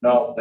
No,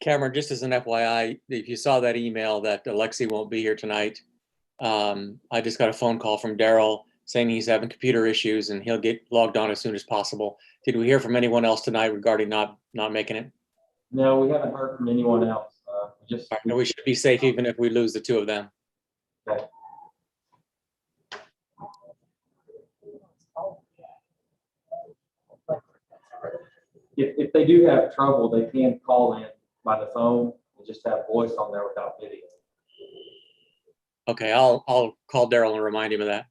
Cameron, just as an FYI, if you saw that email that Alexi won't be here tonight, I just got a phone call from Daryl saying he's having computer issues and he'll get logged on as soon as possible. Did we hear from anyone else tonight regarding not making it? No, we haven't heard from anyone else. Just We should be safe even if we lose the two of them. okay. If they do have trouble, they can call in by the phone and just have voice on there without video. Okay, I'll call Daryl and remind him of that.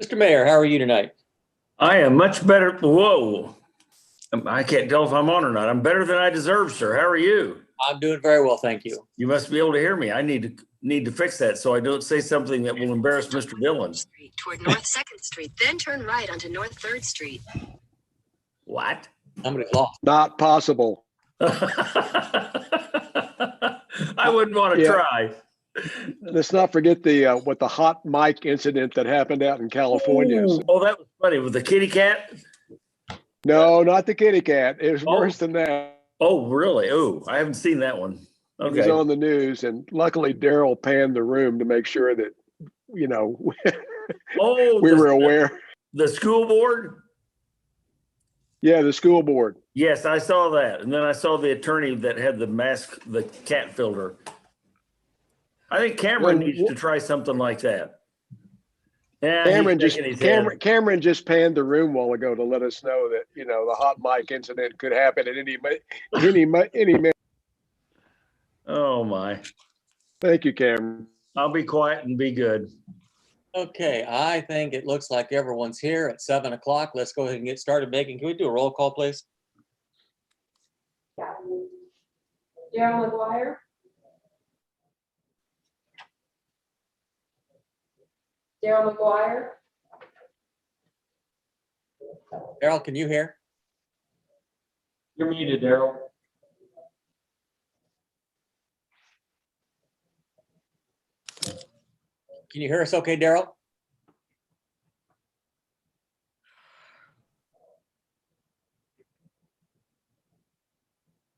Mr. Mayor, how are you tonight? I am much better. Whoa. I can't tell if I'm on or not. I'm better than I deserve, sir. How are you? I'm doing very well, thank you. You must be able to hear me. I need to fix that so I don't say something that will embarrass Mr. Dillon. Street toward North 2nd Street, then turn right onto North 3rd Street. What? Somebody's lost. Not possible. I wouldn't want to Yeah. try. Let's not forget the what the hot mic incident that happened out in California. Oh, that was funny with the kitty cat. No, not the kitty cat. It was Oh. worse than that. Oh, really? Oh, I haven't seen that one. It was Okay. on the news, and luckily Daryl panned the room to make sure that we Oh, were aware. The school board. Yeah, the school board. Yes, I saw that. And then I saw the attorney that had the mask, the cat filter. I think Cameron Well, needs to try something like that. Yeah, Cameron he's just shaking his head. Cameron just panned the room a while ago to let us know that the hot mic incident could happen at any minute. Oh my. Thank you, Cameron. I'll be quiet and be good. Okay, I think it looks like everyone's here at 7 o'clock. Let's go ahead and get started. Megan, can we do a roll call, please? Daryl McGuire. Daryl McGuire. Daryl, can you hear? You're muted, Daryl. Can you hear us okay, Daryl?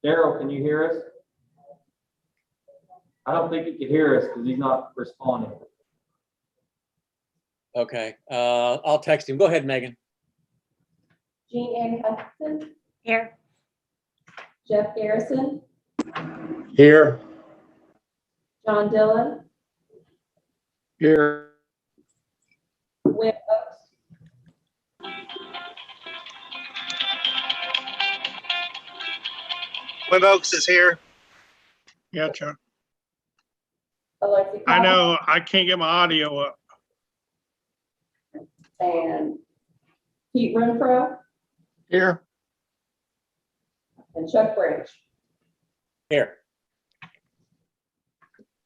Daryl, can you hear us? I don't think he can hear us because he's not responding. Okay, I'll text him. Go ahead, Megan. Jean Ann Hudson. Here. Jeff Garrison. Here. John Dillon. Here. Wynn Oaks. Wynn Oaks is here. Yeah, Chuck. Alexi I Cotton, know, I can't get my audio up. and Pete Renfro Here. and Chuck Branch. Here.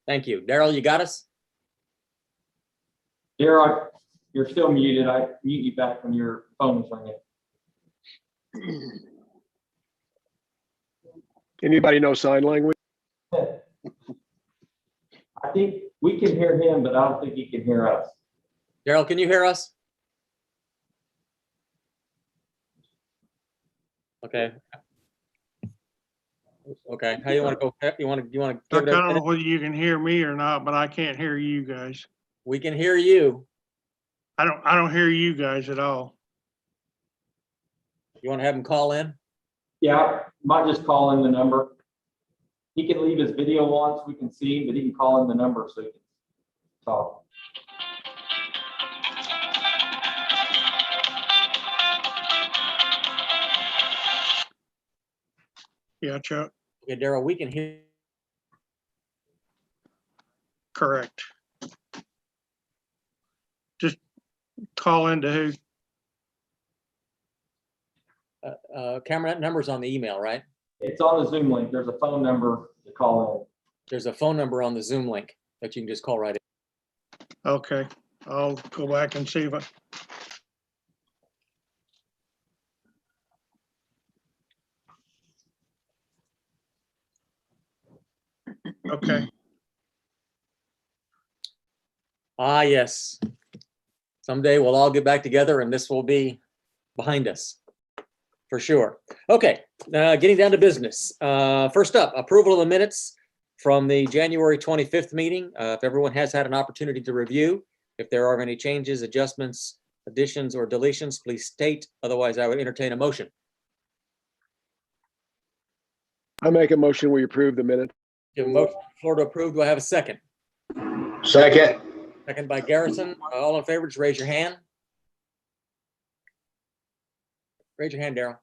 Thank you. Daryl, you got us? Daryl, you're still muted. I mute you back when your phone is ringing. Anybody know sign language? I think we can hear him, but I don't think he can hear us. Daryl, can you hear us? Okay. Okay, how you want to go? You want to give Chuck, it I a don't know minute? whether you can hear me or not, but I can't hear you guys. We can hear you. I don't hear you guys at all. You want to have him call in? Yeah, might just call in the number. He can leave his video on so we can see him, but he can call in the number so he can talk. Yeah, Chuck, Okay, Daryl, we can hear. correct. Just call into who? Cameron, that number's on the email, right? It's on the Zoom link. There's a phone number to call There's a phone number on the Zoom link that you can just call right in. Okay, I'll go back and see if I. Okay, Ah, yes. Someday we'll all get back together and this will be behind us, for sure. Okay, getting down to business. First up, approval of the minutes from the January 25th meeting. If everyone has had an opportunity to review, if there are any changes, adjustments, additions, or deletions, please state. Otherwise, I would entertain a motion. I make a motion, we approve the minute. Give a motion, floor to approve. Do I have a second? Second. Second by Garrison. All in favor, just raise your hand. Raise your hand, Daryl.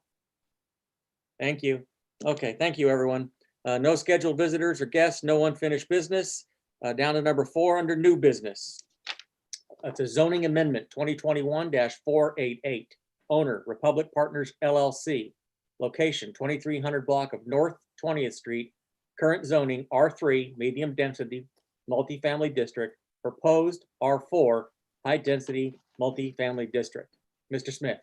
Thank you. Okay, thank you, everyone. No scheduled visitors or guests, no unfinished business. Down to number 4 under new business. It's a zoning amendment 2021-488. Owner, Republic Partners LLC. Location, 2300 block of North 20th Street. Current zoning, R3, medium density, multifamily district. Proposed R4, high density, multifamily district. Mr. Smith.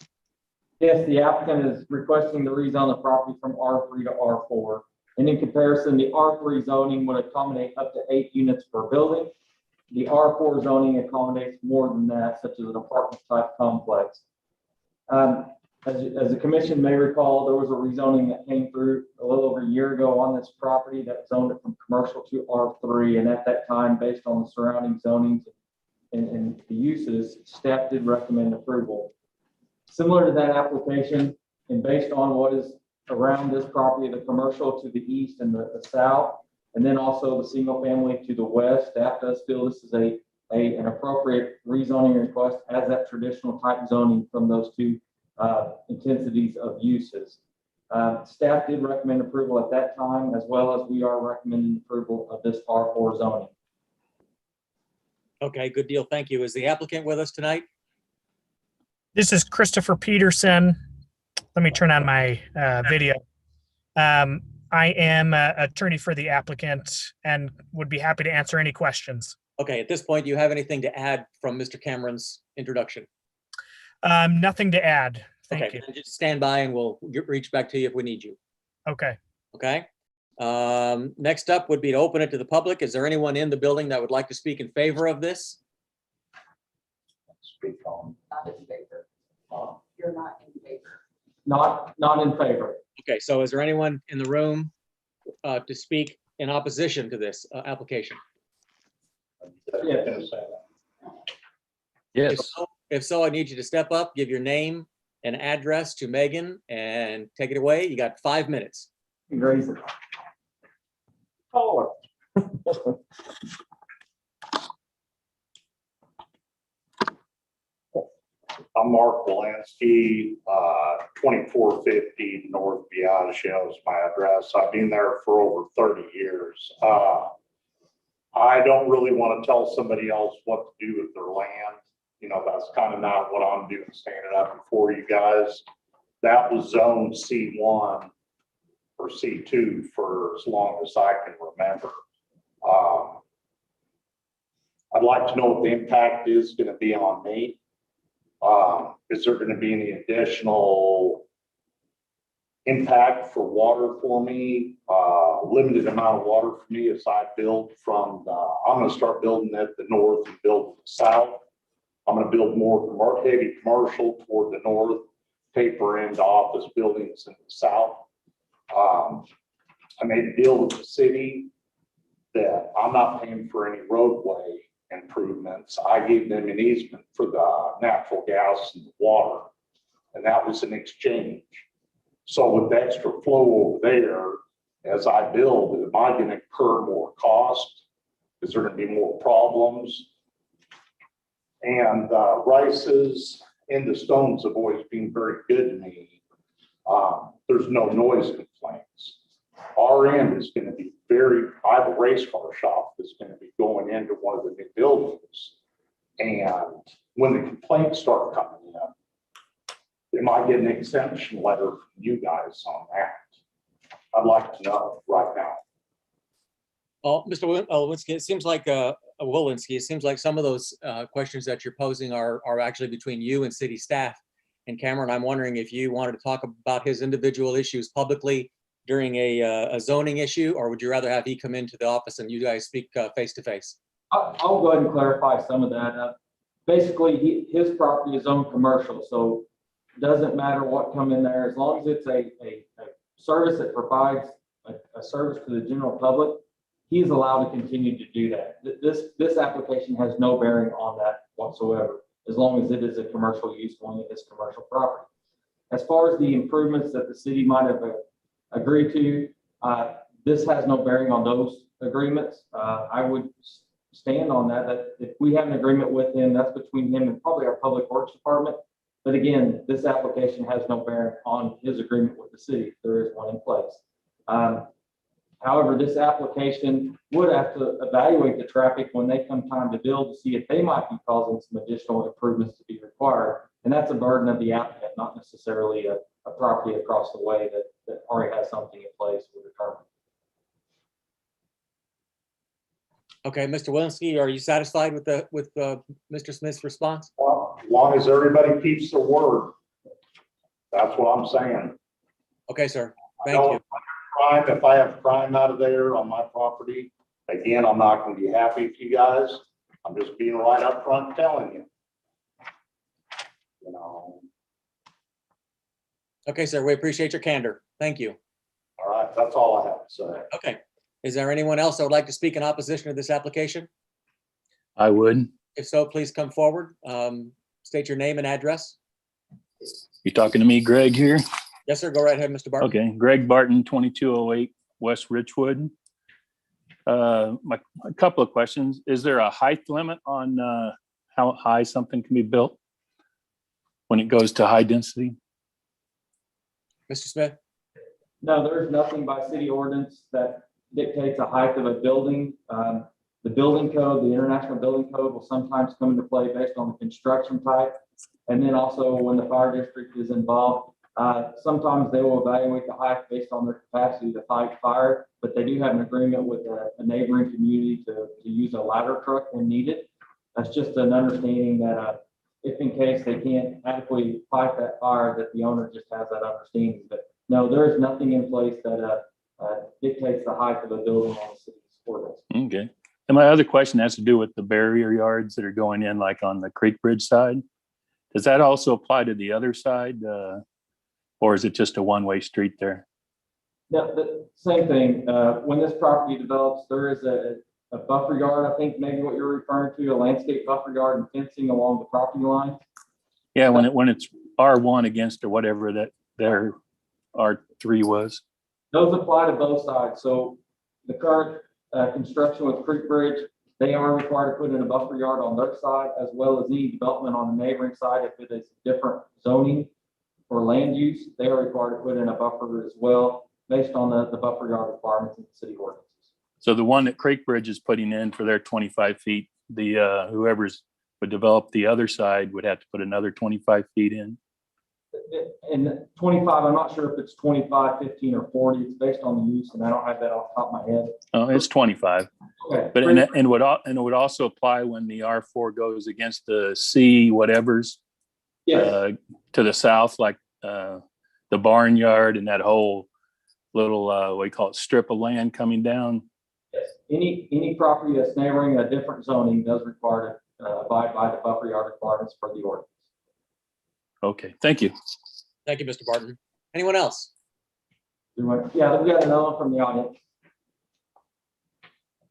Yes, the applicant is requesting to rezone the property from R3 to R4. And in comparison, the R3 zoning would accommodate up to 8 units per building. The R4 zoning accommodates more than that, such as an apartment type complex. As the commission may recall, there was a rezoning that came through a little over a year ago on this property that zoned it from commercial to R3. And at that time, based on the surrounding zonings and the uses, staff did recommend approval. Similar to that application, and based on what is around this property, the commercial to the east and the south, and then also the single family to the west, staff does feel this is an appropriate rezoning request as that traditional type zoning from those two intensities of uses. Staff did recommend approval at that time, as well as we are recommending approval of this R4 zoning. Okay, good deal. Thank you. Is the applicant with us tonight? This is Christopher Peterson. Let me turn on my video. I am an attorney for the applicant and would be happy to answer any questions. Okay, at this point, do you have anything to add from Mr. Cameron's introduction? Nothing to add. Thank Okay, you. then just stand by and we'll reach back to you if we need you. Okay. Okay. Next up would be to open it to the public. Is there anyone in the building that would like to speak in favor of this? Speak on. Not in favor. You're not in favor. Not in favor. Okay, so is there anyone in the room to speak in opposition to this application? Yes. If so, I need you to step up, give your name and address to Megan and take it away. You got 5 minutes. Raise it. Caller. I'm Mark Walensky, 2450 North Beata is my address. I've been there for over 30 years. I don't really want to tell somebody else what to do with their land. You know, that's kind of not what I'm doing standing up before you guys. That was zone C1 or C2 for as long as I can remember. I'd like to know what the impact is going to be on me. Is there going to be any additional impact for water for me? Limited amount of water for me as I build from I'm going to start building at the north and build to the south. I'm going to build more heavy commercial toward the north, taper into office buildings in the south. I made a deal with the city that I'm not paying for any roadway improvements. I gave them an easement for the natural gas and the water, and that was an exchange. So with the extra flow over there, as I build, am I going to incur more cost? Is there going to be more problems? And Rice's and the Stones have always been very good to me. There's no noise complaints. Our end is going to be I have a race car shop that's going to be going into one of the new buildings. And when the complaints start coming in, am I getting an exemption letter from you guys on that? I'd like to know right now. Well, Mr. Walensky, it seems like Walensky, it seems like some of those questions that you're posing are actually between you and city staff. And Cameron, I'm wondering if you wanted to talk about his individual issues publicly during a zoning issue, or would you rather have he come into the office and you guys speak face to face? I'll go ahead and clarify some of that. Basically, his property is owned commercial, so it doesn't matter what come in there, as long as it's a service that provides a service to the general public, he's allowed to continue to do that. This application has no bearing on that whatsoever, as long as it is a commercial use going into his commercial property. As far as the improvements that the city might have agreed to, this has no bearing on those agreements. I would stand on that if we have an agreement with him, that's between him and probably our public works department. But again, this application has no bearing on his agreement with the city. There is one in place. However, this application would have to evaluate the traffic when they come time to build to see if they might be causing some additional improvements to be required. And that's a burden of the applicant, not necessarily a property across the way that already has something in place with the determine. Okay, Mr. Williamski, are you satisfied with Mr. Smith's response? Well, as long as everybody keeps their word, that's what I'm saying. Okay, sir. Thank No, you. Crime, if I have crime out of there on my property, again, I'm not gonna be happy with you guys. I'm just being right up front telling you. You know, Okay, sir. We appreciate your candor. Thank you. all right, that's all I have to say. Okay. Is there anyone else that would like to speak in opposition to this application? I would. If so, please come forward. State your name and address. You talking to me, Greg, here? Yes, sir. Go right ahead, Mr. Barton. Okay, Greg Barton, 2208 West Richwood. A couple of questions. Is there a height limit on how high something can be built when it goes to high density? Mr. Smith? No, there's nothing by city ordinance that dictates the height of a building. The building code, the international building code will sometimes come into play based on the construction type. And then also when the fire district is involved, sometimes they will evaluate the height based on their capacity to fight fire, but they do have an agreement with a neighboring community to use a ladder truck when needed. That's just an understanding that if in case they can't adequately fight that fire, that the owner just has that understanding. But no, there is nothing in place that dictates the height of a building on the city's ordinance. Okay. And my other question has to do with the barrier yards that are going in, like on the Creek Bridge side. Does that also apply to the other side? Or is it just a one-way street there? Yeah, the same thing. When this property develops, there is a buffer yard, I think maybe what you're referring to, a landscape buffer yard and fencing along the property line. Yeah, when it's R1 against or whatever that their R3 was. Those apply to both sides. So the current construction with Creek Bridge, they are required to put in a buffer yard on their side, as well as any development on the neighboring side. If it is different zoning or land use, they are required to put in a buffer as well, based on the buffer yard requirements in the city ordinances. So the one that Creek Bridge is putting in for their 25 feet, the whoever's would develop the other side would have to put another 25 feet in. And 25, I'm not sure if it's 25, 15, or 40. It's based on the use, and I don't have that off the top of my head. Oh, it's 25. Okay. But and it would also apply when the R4 goes against the C whatever's Yes. to the south, like the barnyard and that whole little what do you call it, strip of land coming down. Yes. Any property that's neighboring a different zoning does require to abide by the buffer yard requirements for the ordinance. Okay, thank you. Thank you, Mr. Barton. Anyone else? Yeah, we got another one from the audience.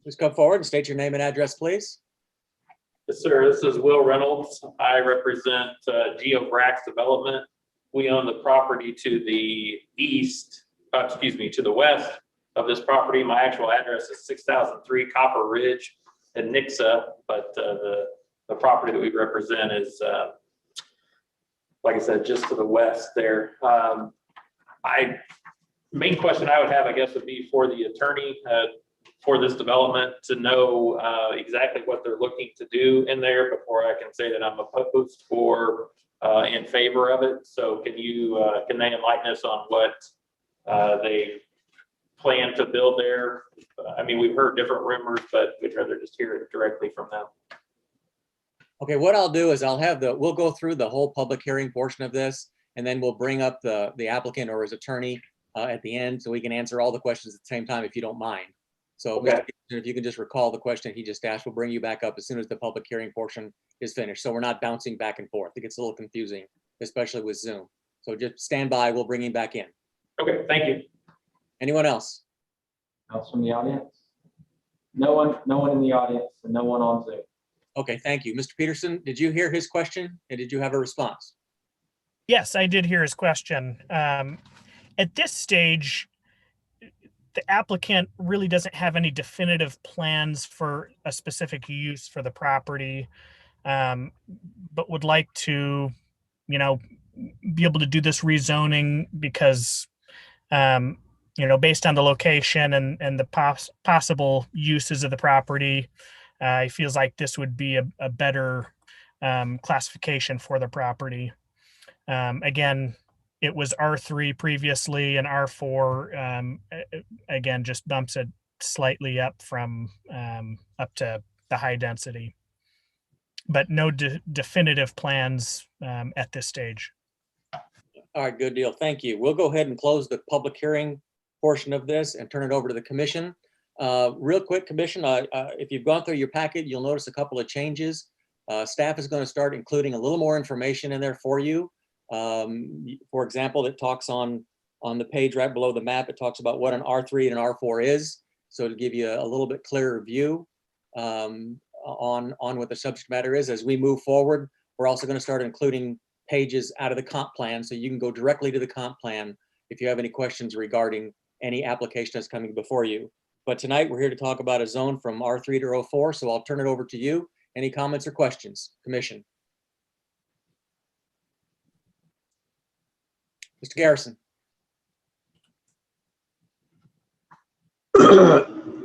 Please come forward and state your name and address, please. Yes, sir. This is Will Reynolds. I represent Geo Brax Development. We own the property to the east, to the west of this property. My actual address is 6003 Copper Ridge in Nixa, but the property that we represent is, like I said, just to the west there. Main question I would have, I guess, would be for the attorney for this development to know exactly what they're looking to do in there before I can say that I'm opposed or in favor of it. So can they enlighten us on what they plan to build there? I mean, we've heard different rumors, but we'd rather just hear it directly from them. Okay, what I'll do is we'll go through the whole public hearing portion of this, and then we'll bring up the applicant or his attorney at the end, so we can answer all the questions at the same time, if you don't mind. So Okay. Mr. Peterson, if you can just recall the question he just asked, we'll bring you back up as soon as the public hearing portion is finished. So we're not bouncing back and forth. It gets a little confusing, especially with Zoom. So just stand by, we'll bring him back in. Okay, thank you. Anyone else? Else from the audience? No one in the audience, and no one on Zoom. Okay, thank you. Mr. Peterson, did you hear his question and did you have a response? Yes, I did hear his question. At this stage, the applicant really doesn't have any definitive plans for a specific use for the property, but would like to, be able to do this rezoning because, based on the location and the possible uses of the property, he feels like this would be a better classification for the property. Again, it was R3 previously, and R4, again, just bumps it slightly up from up to the high density. But no definitive plans at this stage. All right, good deal. Thank you. We'll go ahead and close the public hearing portion of this and turn it over to the commission. Real quick, commission, if you've gone through your packet, you'll notice a couple of changes. Staff is going to start including a little more information in there for you. For example, it talks on the page right below the map, it talks about what an R3 and an R4 is. So to give you a little bit clearer view on what the subject matter is. As we move forward, we're also going to start including pages out of the comp plan, so you can go directly to the comp plan if you have any questions regarding any application that's coming before you. But tonight we're here to talk about a zone from R3 to 04, so I'll turn it over to you. Any comments or questions, commission? Mr. Garrison.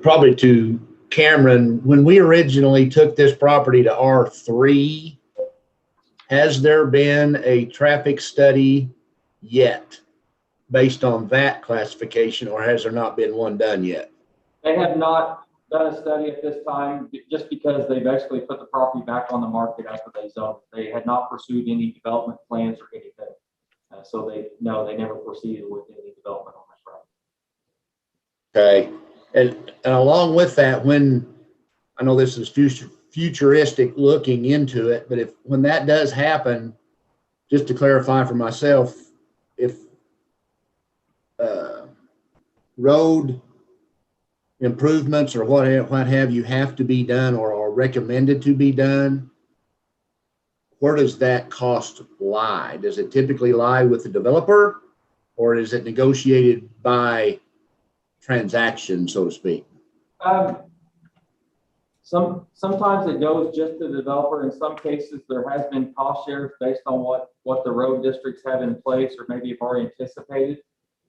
Probably to Cameron, when we originally took this property to R3, has there been a traffic study yet based on that classification, or has there not been one done yet? They have not done a study at this time, just because they basically put the property back on the market after they zoned. They had not pursued any development plans or anything. So they never proceeded with any development on this property. Okay. And along with that, when I know this is futuristic looking into it, but when that does happen, just to clarify for myself, if road improvements or what have you have to be done or are recommended to be done, where does that cost lie? Does it typically lie with the developer, or is it negotiated by transaction, so to speak? Sometimes it goes just to the developer. In some cases, there has been cost shares based on what the road districts have in place or maybe have already anticipated.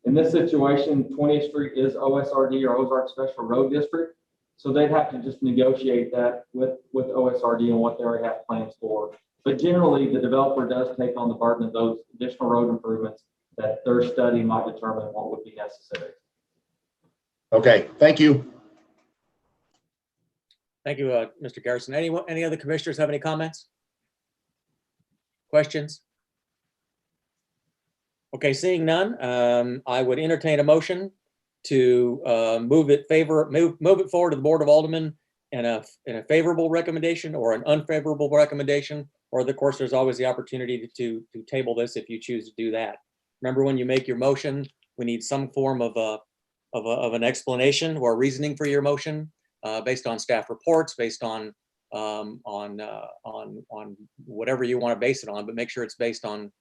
In this situation, 20th Street is OSRD, or Ozark Special Road District. So they'd have to just negotiate that with OSRD and what they already have plans for. But generally, the developer does take on the burden of those additional road improvements that their study might determine what would be necessary. Okay, thank you. Thank you, Mr. Garrison. Any other commissioners have any comments? Questions? Okay, seeing none, I would entertain a motion to move it forward to the Board of Aldermen in a favorable recommendation or an unfavorable recommendation, or of course, there's always the opportunity to table this if you choose to do that. Remember, when you make your motion, we need some form of an explanation or reasoning for your motion, based on staff reports, based on whatever you want to base it on, but make sure it's based on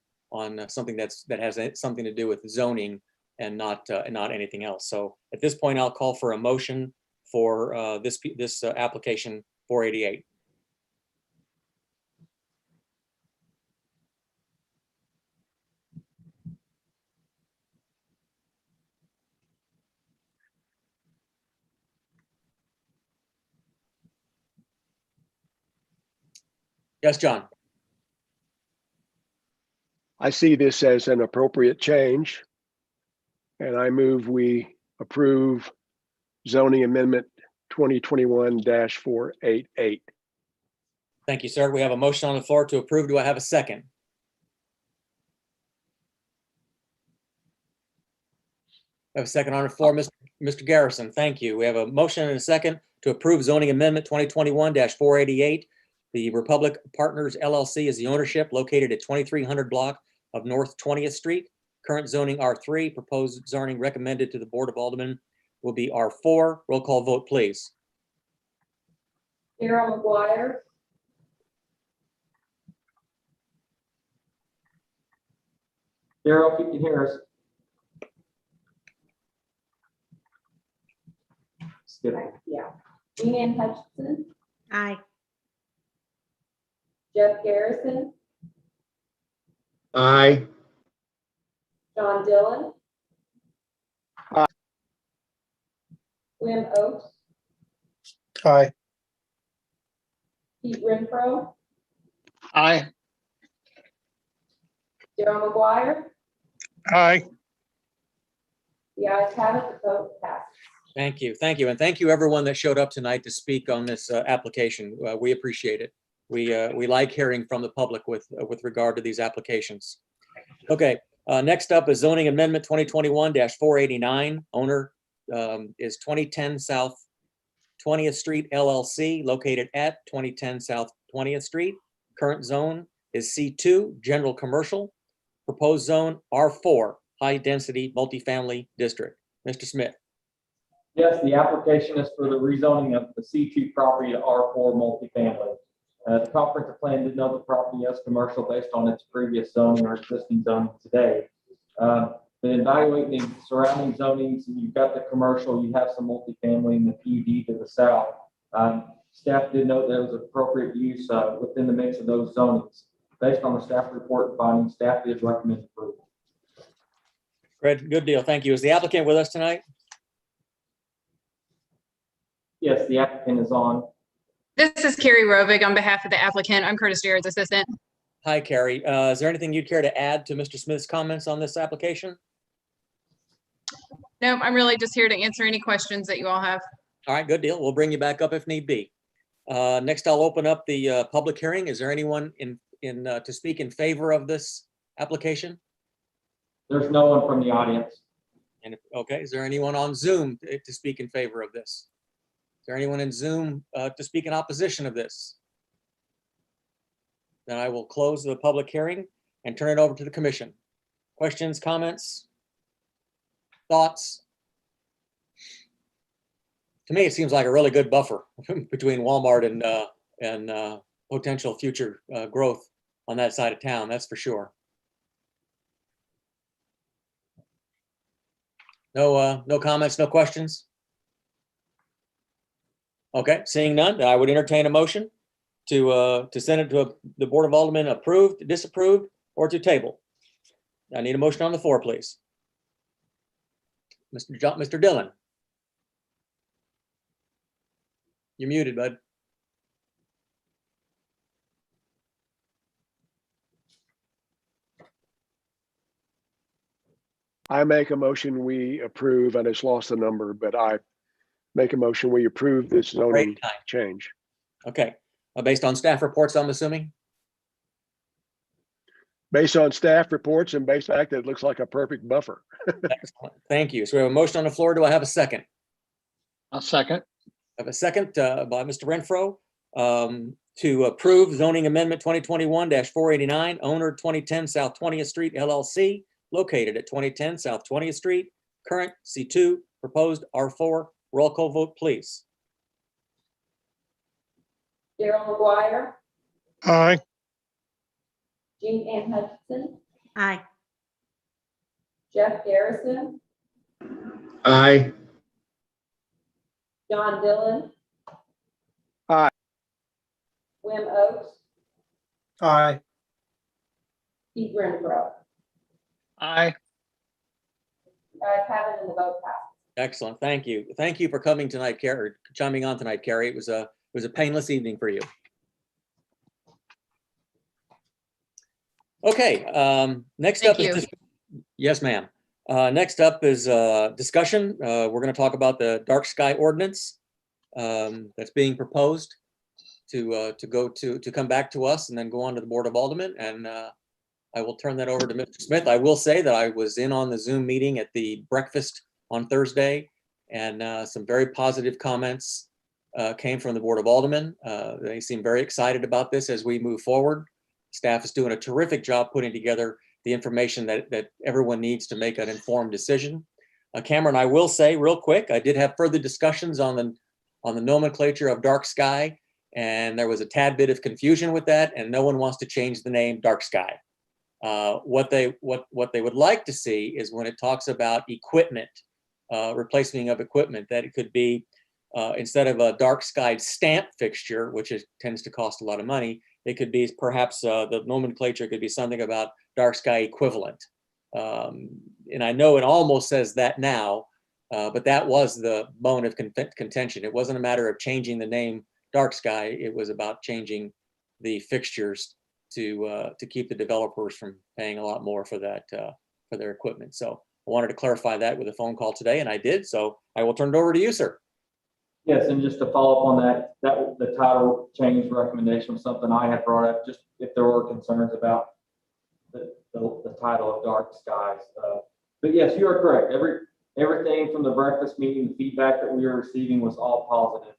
something that has something to do with zoning and not anything else. So at this point, I'll call for a motion for this application 488. Yes, John. I see this as an appropriate change, and I move we approve zoning amendment 2021-488. Thank you, sir. We have a motion on the floor to approve. Do I have a second? I have a second on the floor, Mr. Garrison. Thank you. We have a motion and a second to approve zoning amendment 2021-488. The Republic Partners LLC is the ownership, located at 2300 block of North 20th Street. Current zoning R3, proposed zoning recommended to the Board of Aldermen will be R4. Roll call vote, please. Darrell McGuire. Darrell, if you can hear us. Skip. Yeah. Deanne Hutchinson. Aye. Jeff Garrison. Aye. John Dillon. Aye. William Oakes, Aye. Pete Renfro, Aye. Daryl McGuire. Aye. The ayes have it, the vote passes. Thank you. Thank you. And thank you everyone that showed up tonight to speak on this application. We appreciate it. We like hearing from the public with regard to these applications. Okay, next up is zoning amendment 2021-489. Owner is 2010 South 20th Street LLC, located at 2010 South 20th Street. Current zone is C2, general commercial. Proposed zone R4, high density multifamily district. Mr. Smith. Yes, the application is for the rezoning of the C2 property to R4 multifamily. The comprehensive plan did note the property as commercial based on its previous zoning or existing zoning today. Then evaluating the surrounding zonings, you've got the commercial, you have some multifamily in the PUD to the south. Staff did note there was appropriate use within the mix of those zonings. Based on the staff report and findings, staff did recommend approval. Great, good deal. Thank you. Is the applicant with us tonight? Yes, the applicant is on. This is Carrie Rovig on behalf of the applicant. I'm Curtis Jarrett's assistant. Hi, Carrie. Is there anything you'd care to add to Mr. Smith's comments on this application? No, I'm really just here to answer any questions that you all have. All right, good deal. We'll bring you back up if need be. Next, I'll open up the public hearing. Is there anyone to speak in favor of this application? There's no one from the audience. And okay, is there anyone on Zoom to speak in favor of this? Is there anyone in Zoom to speak in opposition of this? Then I will close the public hearing and turn it over to the commission. Questions, comments, thoughts? To me, it seems like a really good buffer between Walmart and potential future growth on that side of town, that's for sure. No comments, no questions? Okay, seeing none, then I would entertain a motion to send it to the Board of Aldermen approved, disapproved, or to table. I need a motion on the floor, please. Mr. Dillon. You're muted, bud. I make a motion, we approve, and it's lost the number, but I make a motion, we approve this zoning change. Okay, based on staff reports, I'm assuming? Based on staff reports and based on the fact that it looks like a perfect buffer. Excellent. Thank you. So we have a motion on the floor. Do I have a second? I'll second. I have a second by Mr. Renfro to approve zoning amendment 2021-489, owner 2010 South 20th Street LLC, located at 2010 South 20th Street, current C2, proposed R4. Roll call vote, please. Daryl McGuire, Aye. Jean Ann Hutchinson, Aye. Jeff Garrison, Aye. John Dillon. Aye. William Oakes, Aye. Pete Renfro. Aye. The ayes have it and the vote passes. Excellent. Thank you. Thank you for coming tonight, Carrie, chiming on tonight, Carrie. It was a painless evening for you. Okay, next up is yes, ma'am. Next up is discussion. We're going to talk about the dark sky ordinance that's being proposed to come back to us and then go on to the Board of Aldermen. And I will turn that over to Mr. Smith. I will say that I was in on the Zoom meeting at the breakfast on Thursday, and some very positive comments came from the Board of Aldermen. They seem very excited about this as we move forward. Staff is doing a terrific job putting together the information that everyone needs to make an informed decision. Cameron, I will say real quick, I did have further discussions on the nomenclature of dark sky, and there was a tad bit of confusion with that, and no one wants to change the name dark sky. What they would like to see is when it talks about equipment, replacement of equipment, that it could be instead of a dark sky stamp fixture, which tends to cost a lot of money, it could be perhaps the nomenclature could be something about dark sky equivalent. And I know it almost says that now, but that was the bone of contention. It wasn't a matter of changing the name dark sky. It was about changing the fixtures to keep the developers from paying a lot more for that for their equipment. So I wanted to clarify that with a phone call today, and I did. So I will turn it over to you, sir. Yes, and just to follow up on that, the title change recommendation was something I had brought up, just if there were concerns about the title of dark skies. But yes, you are correct. Everything from the breakfast meeting, the feedback that we were receiving was all positive,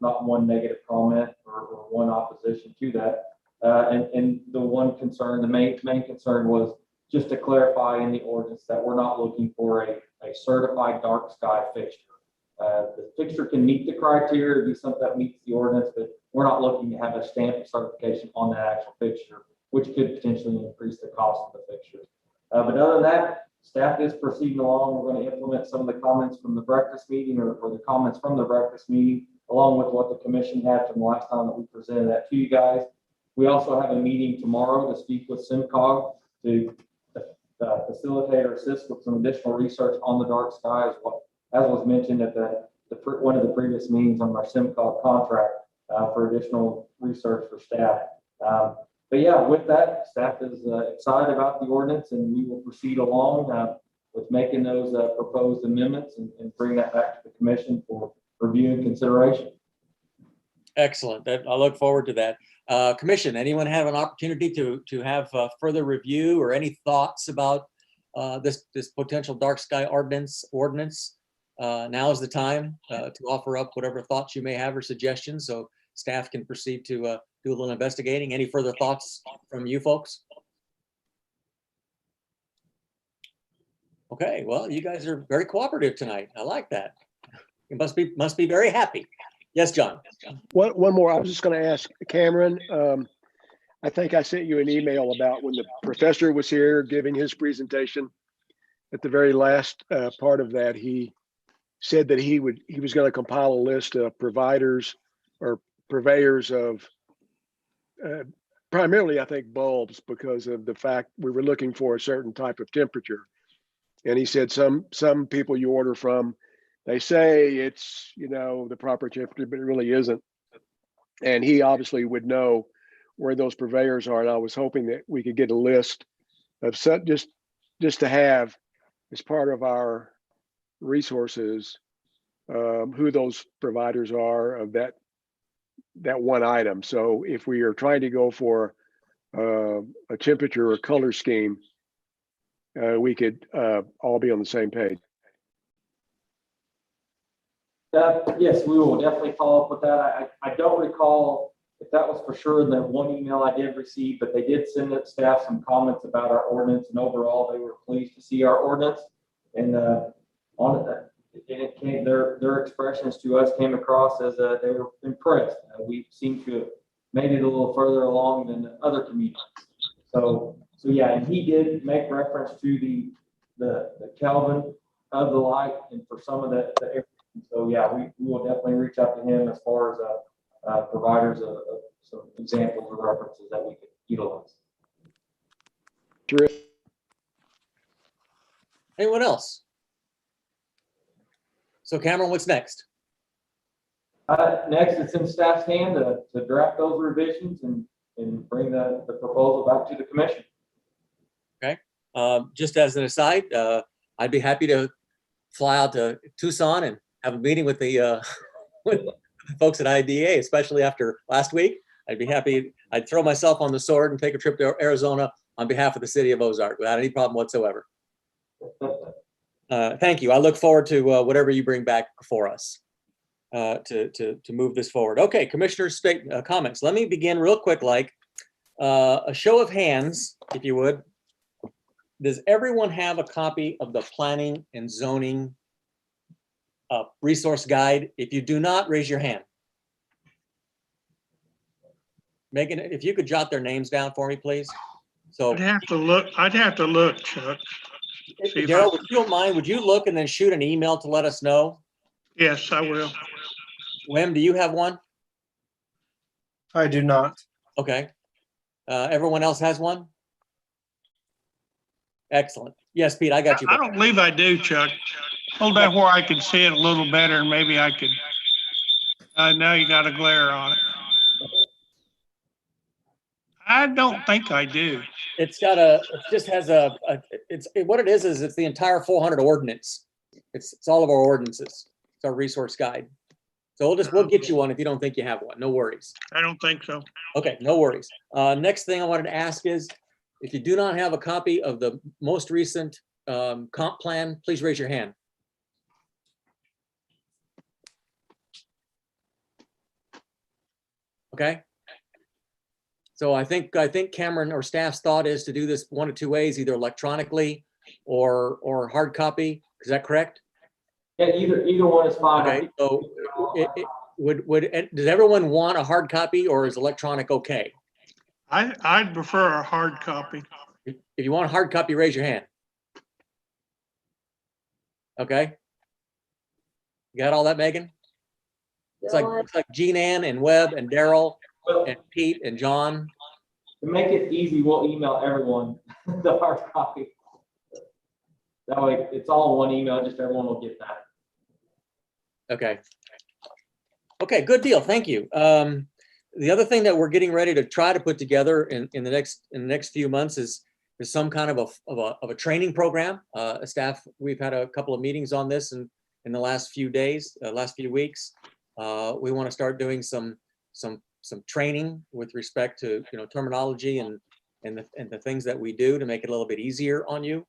not one negative comment or one opposition to that. And the one concern, the main concern was just to clarify in the ordinance that we're not looking for a certified dark sky fixture. The fixture can meet the criteria, be something that meets the ordinance, but we're not looking to have a stamp of certification on that actual fixture, which could potentially increase the cost of the fixture. But other than that, staff is proceeding along. We're going to implement some of the comments from the breakfast meeting or the comments from the breakfast meeting, along with what the commission had from the last time that we presented that to you guys. We also have a meeting tomorrow to speak with SimCog to facilitate or assist with some additional research on the dark sky, as was mentioned at one of the previous meetings on our SimCog contract for additional research for staff. But yeah, with that, staff is excited about the ordinance, and we will proceed along with making those proposed amendments and bring that back to the commission for review and consideration. Excellent. I look forward to that. Commission, anyone have an opportunity to have further review or any thoughts about this potential dark sky ordinance? Now is the time to offer up whatever thoughts you may have or suggestions, so staff can proceed to do a little investigating. Any further thoughts from you folks? Okay, well, you guys are very cooperative tonight. I like that. You must be very happy. Yes, John. One more. I was just going to ask Cameron. I think I sent you an email about when the professor was here giving his presentation. At the very last part of that, he said that he was going to compile a list of providers or purveyors of primarily, I think, bulbs, because of the fact we were looking for a certain type of temperature. And he said some people you order from, they say it's, the proper temperature, but it really isn't. And he obviously would know where those purveyors are. And I was hoping that we could get a list of just to have as part of our resources, who those providers are of that one item. So if we are trying to go for a temperature or color scheme, we could all be on the same page. Yes, we will definitely follow up with that. I don't recall if that was for sure in the one email I did receive, but they did send the staff some comments about our ordinance, and overall they were pleased to see our ordinance. And their expressions to us came across as they were impressed. We seem to have made it a little further along than other communities. So yeah, and he did make reference to the Kelvin of the light and for some of the areas. So yeah, we will definitely reach out to him as far as providers of some examples or references that we could utilize. Terrific. Anyone else? So Cameron, what's next? Next, it's in staff's hand to draft those revisions and bring the proposal back to the commission. Okay. Just as an aside, I'd be happy to fly out to Tucson and have a meeting with the folks at IDA, especially after last week. I'd be happy. I'd throw myself on the sword and take a trip to Arizona on behalf of the city of Ozark without any problem whatsoever. Thank you. I look forward to whatever you bring back before us to move this forward. Okay, commissioners' comments. Let me begin real quick, a show of hands, if you would. Does everyone have a copy of the planning and zoning resource guide? If you do not, raise your hand. Megan, if you could jot their names down for me, please. So I'd have to look, Chuck. Daryl, if you don't mind, would you look and then shoot an email to let us know? Yes, I will. Wim, do you have one? I do not. Okay. Everyone else has one? Excellent. Yes, Pete, I got you. I don't believe I do, Chuck. Hold that where I can see it a little better and maybe I could. Now you got a glare on it. I don't think I do. It just has what it is it's the entire 400 ordinance. It's all of our ordinances. It's our resource guide. So we'll get you one if you don't think you have one. No worries. I don't think so. Okay, no worries. Next thing I wanted to ask is, if you do not have a copy of the most recent comp plan, please raise your hand. Okay. So I think Cameron or staff's thought is to do this one of two ways, either electronically or hard copy. Is that correct? Yeah, either one is fine. Okay. So does everyone want a hard copy, or is electronic okay? I'd prefer a hard copy. If you want a hard copy, raise your hand. Okay. You got all that, Megan? It's like Jean Ann and Webb and Daryl and Pete and John. To make it easy, we'll email everyone the hard copy. That way, it's all in one email. Just everyone will get that. Okay. Okay, good deal. Thank you. The other thing that we're getting ready to try to put together in the next few months is some kind of a training program. Staff, we've had a couple of meetings on this in the last few days, last few weeks. We want to start doing some training with respect to terminology and the things that we do to make it a little bit easier on you.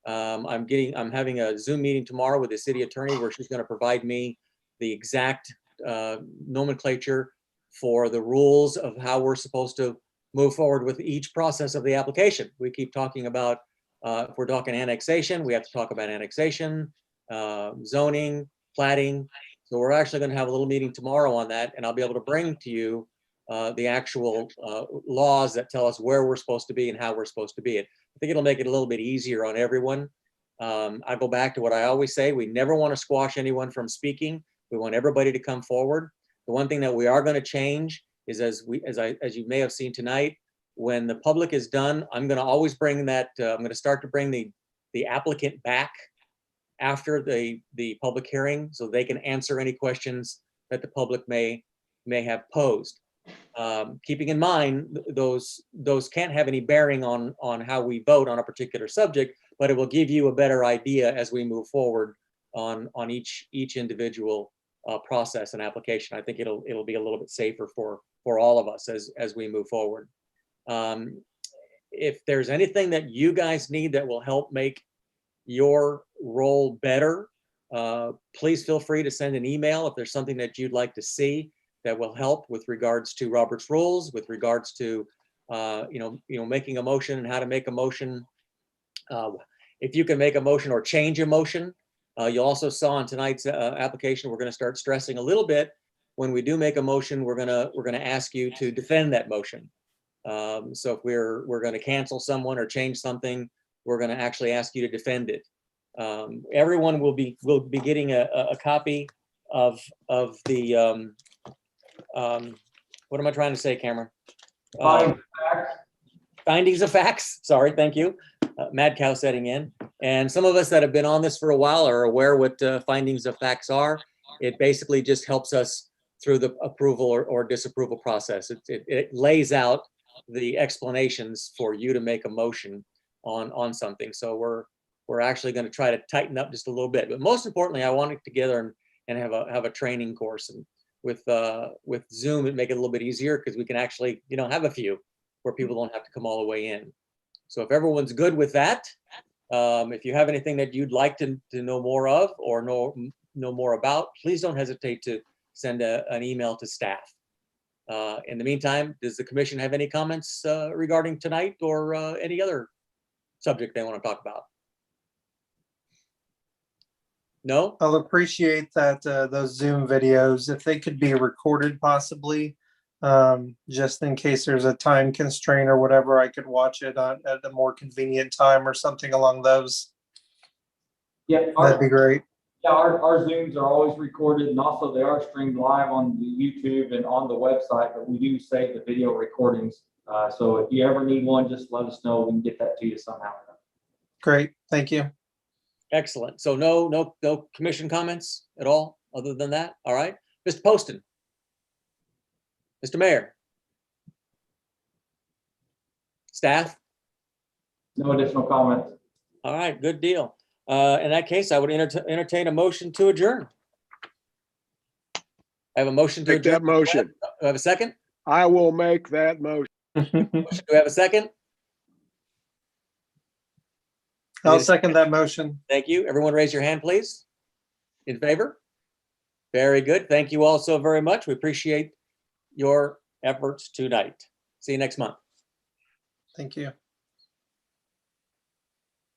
I'm having a Zoom meeting tomorrow with the city attorney where she's going to provide me the exact nomenclature for the rules of how we're supposed to move forward with each process of the application. We keep talking about, if we're talking annexation, we have to talk about annexation, zoning, plating. So we're actually going to have a little meeting tomorrow on that, and I'll be able to bring to you the actual laws that tell us where we're supposed to be and how we're supposed to be. I think it'll make it a little bit easier on everyone. I go back to what I always say: we never want to squash anyone from speaking. We want everybody to come forward. The one thing that we are going to change is, as you may have seen tonight, when the public is done, I'm going to always bring that. I'm going to start to bring the applicant back after the public hearing, so they can answer any questions that the public may have posed. Keeping in mind those can't have any bearing on how we vote on a particular subject, but it will give you a better idea as we move forward on each individual process and application. I think it'll be a little bit safer for all of us as we move forward. If there's anything that you guys need that will help make your role better, please feel free to send an email if there's something that you'd like to see that will help with regards to Robert's rules, with regards to making a motion and how to make a motion. If you can make a motion or change a motion. You also saw in tonight's application, we're going to start stressing a little bit. When we do make a motion, we're going to ask you to defend that motion. So if we're going to cancel someone or change something, we're going to actually ask you to defend it. Everyone will be getting a copy of the what am I trying to say, Cameron? Findings of facts. Sorry, thank you. Mad cow setting in. And some of us that have been on this for a while are aware what findings of facts are. It basically just helps us through the approval or disapproval process. It lays out the explanations for you to make a motion on something. So we're actually going to try to tighten up just a little bit. But most importantly, I want it together and have a training course. And with Zoom, it make it a little bit easier because we can actually have a few where people don't have to come all the way in. So if everyone's good with that, if you have anything that you'd like to know more of or know more about, please don't hesitate to send an email to staff. In the meantime, does the commission have any comments regarding tonight or any other subject they want to talk about? No? I'll appreciate that those Zoom videos, if they could be recorded possibly, just in case there's a time constraint or whatever, I could watch it at a more convenient time or something along those. Yeah, that'd be great. Yeah, our Zooms are always recorded, and also they are streamed live on the YouTube and on the website, but we do save the video recordings. So if you ever need one, just let us know. We can get that to you somehow. Great, thank you. Excellent. So no commission comments at all, other than that? All right. Mr. Poston. Mr. Mayor. Staff? No additional comments. All right, good deal. In that case, I would entertain a motion to adjourn. I have a motion to Make adjourn. that motion. Do I have a second? I will make that motion. Do we have a second? I'll second that motion. Thank you. Everyone raise your hand, please. In favor? Very good. Thank you all so very much. We appreciate your efforts tonight. See you next month. Thank you.